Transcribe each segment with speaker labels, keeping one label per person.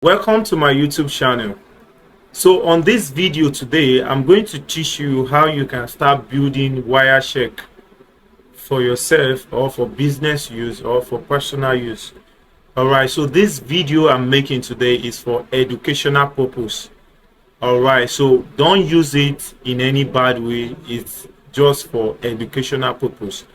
Speaker 1: Welcome to my YouTube channel. So on this video today, I'm going to teach you how you can start building Wirecheck for yourself or for business use or for personal use. Alright, so this video I'm making today is for educational purpose. Alright, so don't use it in any bad way. It's just for educational purpose.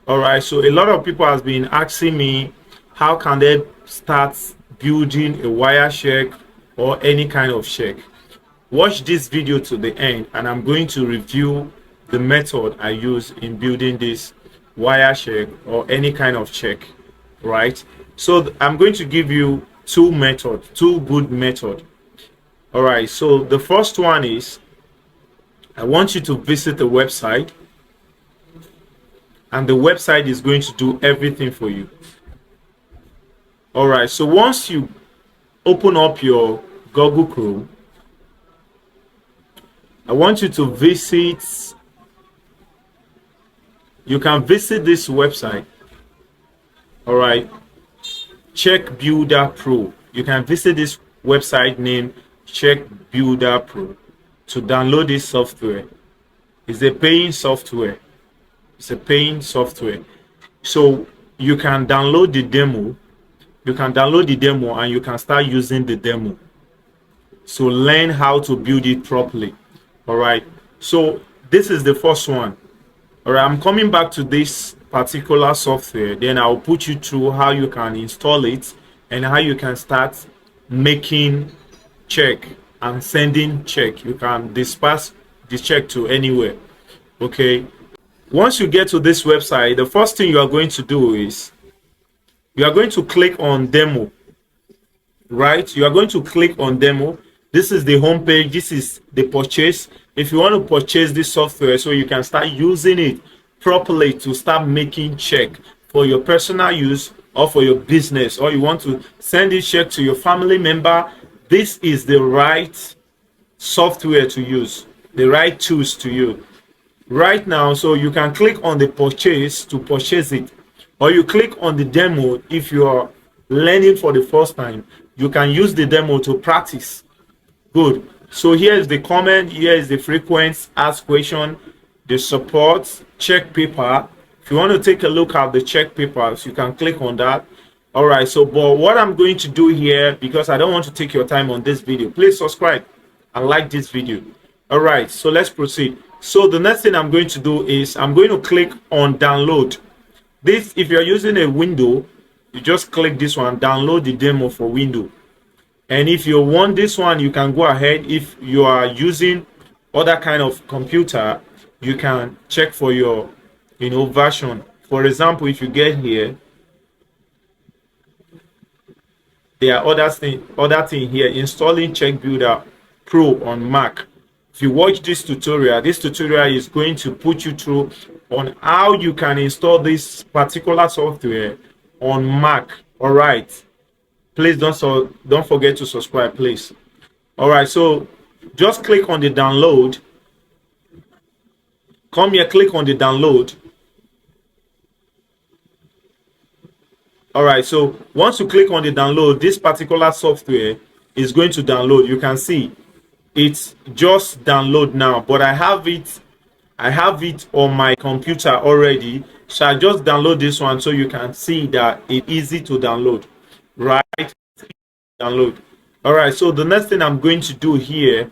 Speaker 1: Alright, so a lot of people has been asking me how can they start building a Wirecheck or any kind of check. Watch this video to the end and I'm going to review the method I use in building this Wirecheck or any kind of check, right? So I'm going to give you two good methods. All right, so the first one is I want you to visit the website, and the website is going to do everything for you. All right, so once you open up your Google Chrome, I want you to visit, you can visit this website. All right, Check Builder Pro. You can visit this website named Check Builder Pro to download this software. It's a paying software. It's a paying software. So you can download the demo. You can download the demo and you can start using the demo. So learn how to build it properly. All right. So this is the first one. All right. I'm coming back to this particular software. Then I'll put you through how you can install it and how you can start making check and sending check. You can disperse the check to anywhere. Okay. Once you get to this website, the first thing you are going to do is you are going to click on demo, right? You are going to click on demo. This is the home page. This is the purchase. If you want to purchase this software so you can start using it properly to start making check for your personal use or for your business, or you want to send this check to your family member, this is the right software to use, the right tools to use right now. So you can click on the purchase to purchase it, or you click on the demo. If you are learning for the first time, you can use the demo to practice. Good. So here is the comment, here is the frequent ask question, the support, check paper. If you want to take a look at the check papers, you can click on that. All right, so but what I'm going to do here, because I don't want to take your time on this video, please subscribe and like this video. All right, so let's proceed. So the next thing I'm going to do is I'm going to click on download. This, if you're using a window, you just click this one, download the demo for window. And if you want this one, you can go ahead. If you are using other kind of computer, you can check for your version. For example, if you get here, there are other thing here, installing Check Builder Pro on Mac. If you watch this tutorial is going to put you through on how you can install this particular software on Mac. All right, please don't forget to subscribe, please. All right, so just click on the download. Come here, click on the download. All right, so once you click on the download, this particular software is going to download. You can see it's just download now, but I have it on my computer already. So I just download this one so you can see that it's easy to download, right? Download. All right, so the next thing I'm going to do here,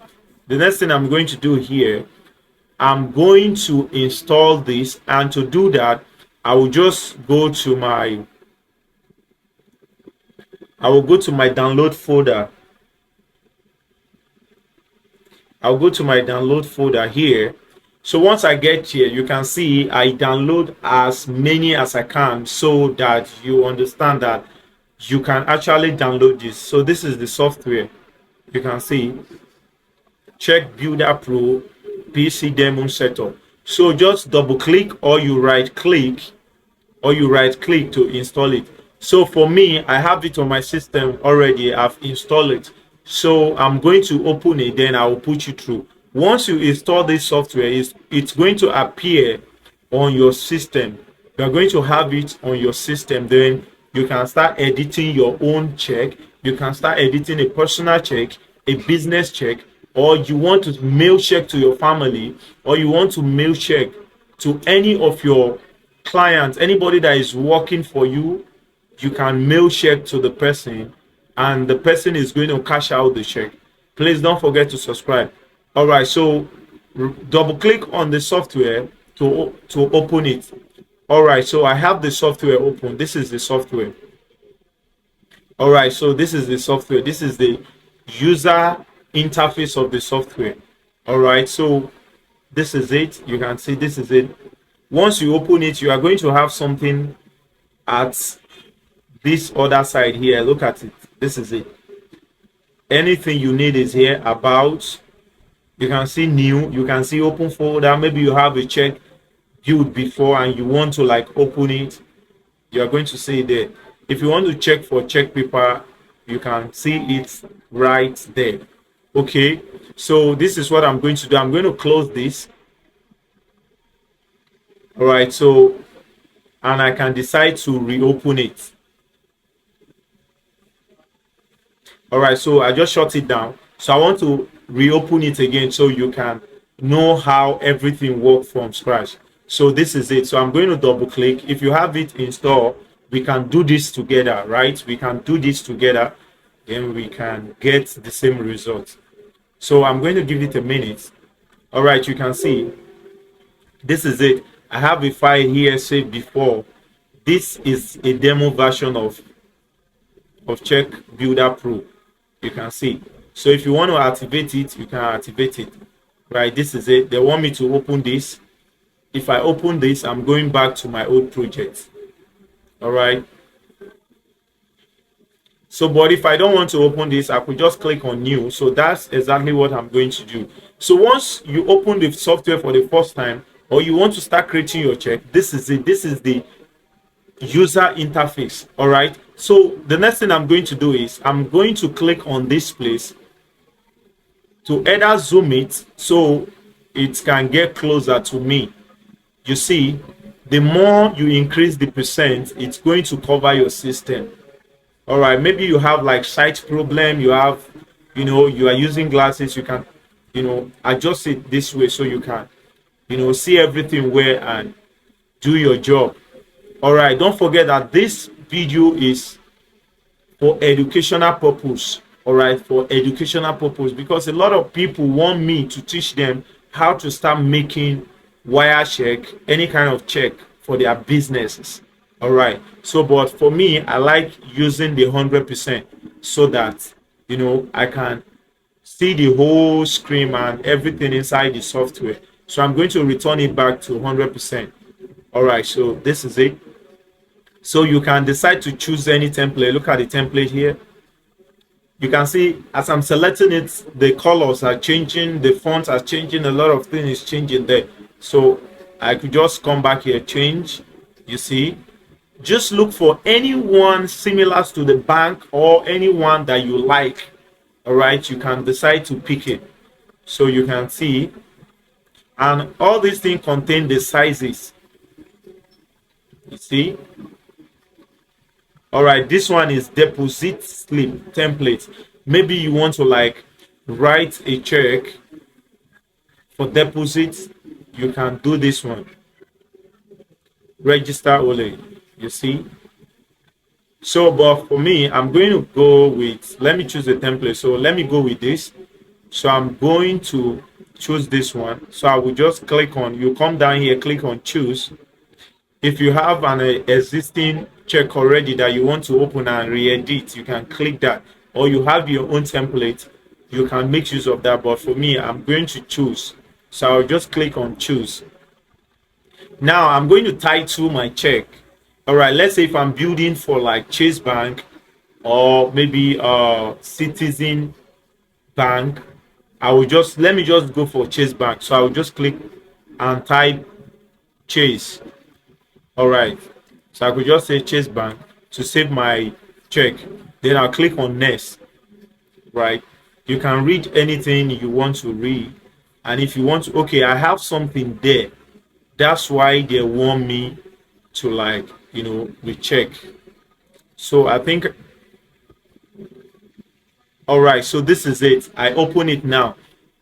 Speaker 1: I'm going to install this, and to do that, I will just go to my download folder. I'll go to my download folder here. So once I get here, you can see I download as many as I can so that you understand that you can actually download this. So this is the software. You can see Check Builder Pro PC Demo Setup. So just double click or you right click to install it. So for me, I have it on my system already. I've installed it. So I'm going to open it, then I will put you through. Once you install this software, it's going to appear on your system. You are going to have it on your system. Then you can start editing your own check You can start editing a personal check, a business check, or you want to mail check to your family, or you want to mail check to any of your clients, anybody that is working for you. You can mail check to the person, and the person is going to cash out the check. Please don't forget to subscribe. All right, so double click on the software to open it. All right, so I have the software open. This is the software. All right, so this is the software. This is the user interface of the software. All right, so this is it. You can see this is it. Once you open it, you are going to have something at this other side here. Look at it. This is it. Anything you need is here. About, you can see new, you can see open folder. Maybe you have a check built before and you want to like open it, you are going to see it there. If you want to check for check paper, you can see it right there. Okay, so this is what I'm going to do. I'm going to close this. All right, so, and I can decide to reopen it. All right, so I just shut it down. So I want to reopen it again so you can know how everything works from scratch. So this is it. So I'm going to double click. If you have it installed, we can do this together, right? We can do this together, then we can get the same result. So I'm going to give it a minute. All right, you can see this is it. I have a file here saved before. This is a demo version of Check Builder Pro. You can see. So if you want to activate it, you can activate it. Right, this is it. They want me to open this. If I open this, I'm going back to my old project. All right. So, but if I don't want to open this, I could just click on new. So that's exactly what I'm going to do. So once you open the software for the first time, or you want to start creating your check, this is it. This is the user interface. All right. So the next thing I'm going to do is I'm going to click on this place to either zoom it so it can get closer to me. You see, the more you increase the percent, it's going to cover your system. All right, maybe you have like sight problem, you have, you are using glasses, you can, adjust it this way so you can, see everything well and do your job. All right, don't forget that this video is for educational purpose. All right, for educational purpose, because a lot of people want me to teach them how to start making wire check, any kind of check for their businesses. All right, so but for me, I like using the 100% so that I can see the whole screen and everything inside the software. So I'm going to return it back to 100%. All right, so this is it. So you can decide to choose any template. Look at the template here. You can see as I'm selecting it, the colors are changing, the fonts are changing, a lot of things is changing there. So I could just come back here, change. You see, just look for anyone similar to the bank or anyone that you like. All right, you can decide to pick it. So you can see, and all these things contain the sizes. You see. All right, this one is deposit slip template. Maybe you want to like write a check for deposit, you can do this one. Register only, you see. So but for me, I'm going to go with, let me choose a template. So let me go with this. So I'm going to choose this one. So I will just click on, you come down here, click on choose. If you have an existing check already that you want to open and re-edit, you can click that. Or you have your own template, you can make use of that. But for me, I'm going to choose. So I'll just click on choose. Now I'm going to title my check. All right, let's say if I'm building for like Chase Bank or maybe Citizen Bank, I will just, let me just go for Chase Bank. So I will just click and type Chase. All right, so I could just say Chase Bank to save my check. Then I'll click on next. Right, you can read anything you want to read, and if you want to, okay, I have something there, that's why they want me to like recheck. So I think All right, so this is it. I open it now.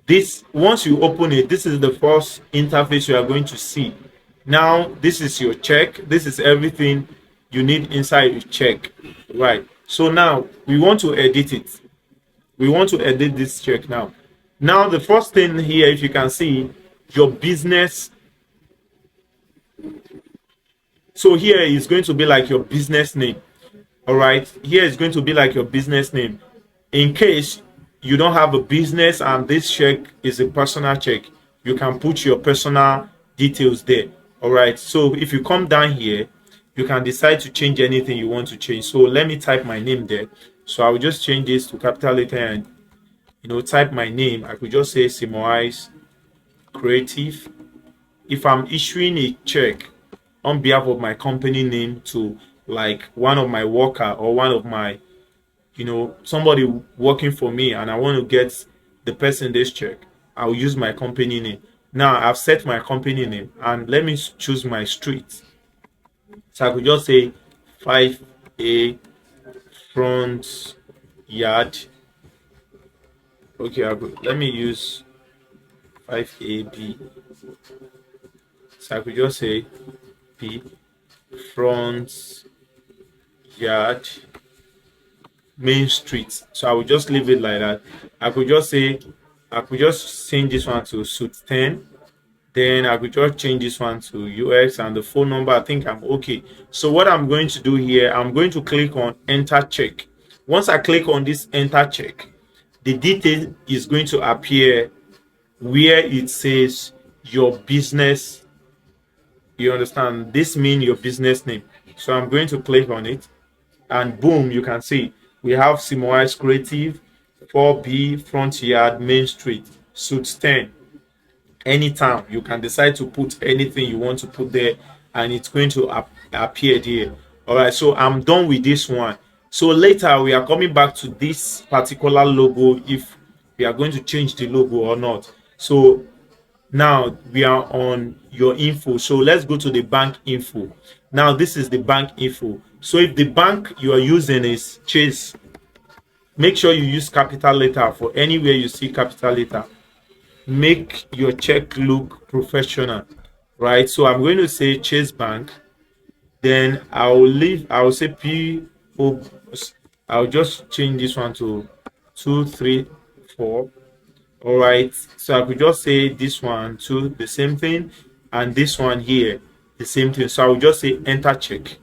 Speaker 1: This, once you open it, this is the first interface you are going to see. Now this is your check. This is everything you need inside your check. Right, so now we want to edit it. We want to edit this check now. Now the first thing here, if you can see, your business. So here is going to be like your business name. All right, here is going to be like your business name. In case you don't have a business and this check is a personal check, you can put your personal details there. All right, so if you come down here, you can decide to change anything you want to change. So let me type my name there. So I will just change this to capital letter and type my name. I could just say Simoi's Creative. If I'm issuing a check on behalf of my company name to like one of my worker or one of my somebody working for me, and I want to get the person this check, I'll use my company name. Now I've set my company name, and let me choose my street. So I could just say 5A front yard. Okay, let me use 5AB. So I could just say B front yard main street. So I will just leave it like that. I could just change this one to suit 10. Then I could just change this one to UX and the phone number. I think I'm okay. So what I'm going to do here, I'm going to click on enter check. Once I click on this enter check, the detail is going to appear where it says your business. You understand? This means your business name. So I'm going to click on it, and boom, you can see we have Simoi's Creative, 4B front yard main street, suit 10. Anytime you can decide to put anything you want to put there, and it's going to appear there. All right, so I'm done with this one. So later we are coming back to this particular logo, if we are going to change the logo or not. So now we are on your info. So let's go to the bank info. Now this is the bank info. So if the bank you are using is Chase, make sure you use capital letter. For anywhere you see capital letter, make your check look professional, right? So I'm going to say Chase Bank. Then I'll say PO. I'll just change this one to 234. All right, so I could just say this one to the same thing, and this one here the same thing. So I will just say enter check.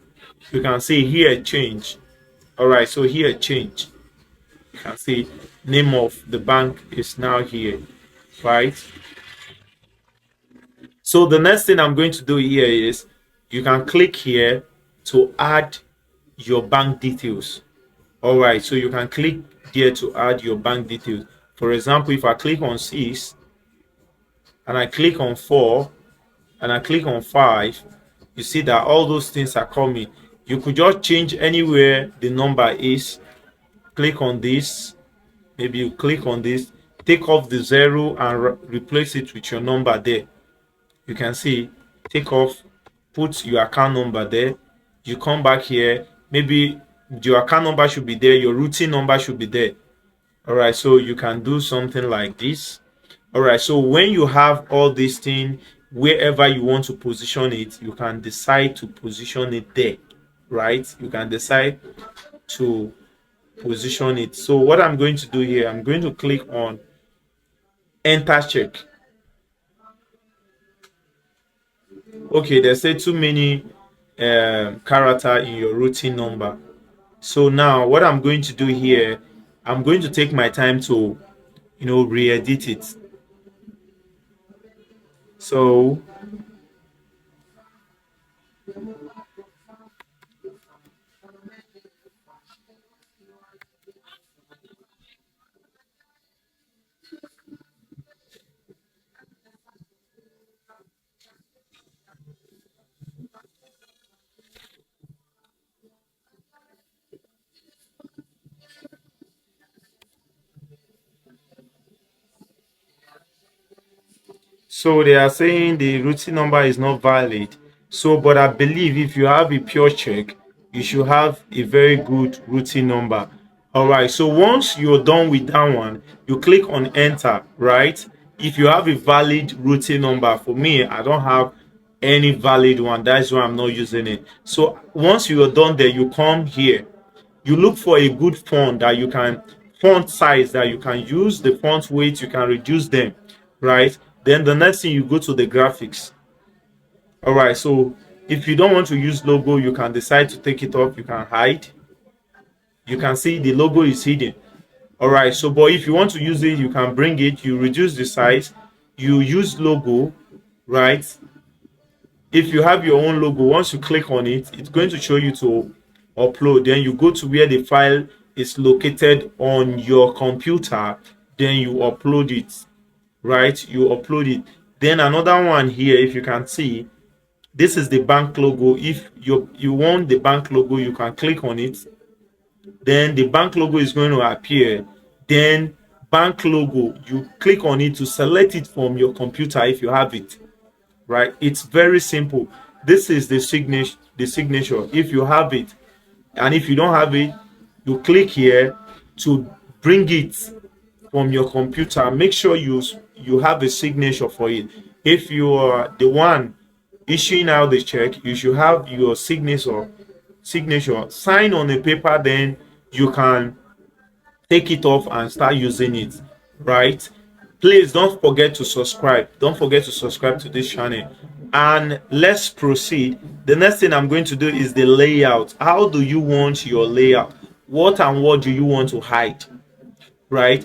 Speaker 1: You can see here change. All right, so here change. You can see name of the bank is now here, right? So the next thing I'm going to do here is you can click here to add your bank details. All right, so you can click there to add your bank details. For example, if I click on 6 and I click on 4 and I click on 5, you see that all those things are coming. You could just change anywhere the number is. Click on this. Maybe you click on this, take off the 0 and replace it with your number there. You can see, take off, put your account number there. You come back here, maybe your account number should be there, your routing number should be there. All right, so you can do something like this. All right, so when you have all these things, wherever you want to position it, you can decide to position it there, right? You can decide to position it. So what I'm going to do here, I'm going to click on enter check. Okay, they say too many character in your routing number. So now what I'm going to do here, I'm going to take my time to re-edit it. So so they are saying the routing number is not valid. So but I believe if you have a pure check, you should have a very good routing number. All right, so once you're done with that one, you click on enter, right? If you have a valid routing number, for me, I don't have any valid one. That's why I'm not using it. So once you are done there, you come here. You look for a good font that you can, font size that you can use, the font weight, you can reduce them, right? Then the next thing, you go to the graphics. All right, so if you don't want to use logo, you can decide to take it off. You can hide. You can see the logo is hidden. All right, so but if you want to use it, you can bring it, you reduce the size, you use logo, right? If you have your own logo, once you click on it, it's going to show you to upload. Then you go to where the file is located on your computer, then you upload it, right? You upload it. Then another one here, if you can see, this is the bank logo. If you want the bank logo, you can click on it, then the bank logo is going to appear. Then bank logo, you click on it to select it from your computer if you have it, right? It's very simple. This is the signature if you have it, and if you don't have it, you click here to bring it from your computer. Make sure you have a signature for it. If you are the one issuing out the check, you should have your signature sign on a paper. Then you can take it off and start using it, right? Please don't forget to subscribe. Don't forget to subscribe to this channel. And let's proceed. The next thing I'm going to do is the layout. How do you want your layout? What and what do you want to hide, right?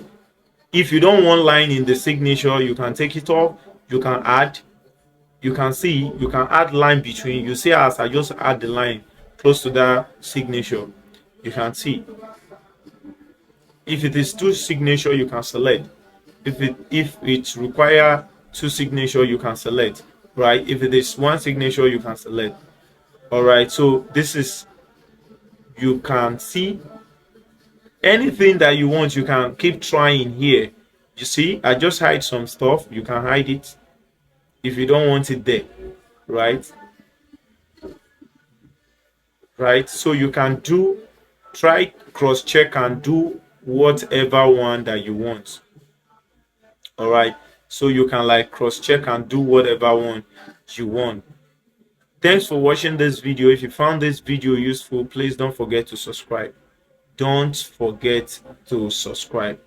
Speaker 1: If you don't want line in the signature, you can take it off. You can add. You can see, you can add line between. You see, as I just add the line close to that signature, you can see. If it is two signature, you can select. If it require two signature, you can select, right? If it is one signature, you can select. All right, so this is, you can see anything that you want. You can keep trying here. You see, I just hide some stuff. You can hide it if you don't want it there, right? Right, so you can try cross check and do whatever one that you want. All right, so you can like cross check and do whatever one you want. Thanks for watching this video. If you found this video useful, please don't forget to subscribe. Don't forget to subscribe.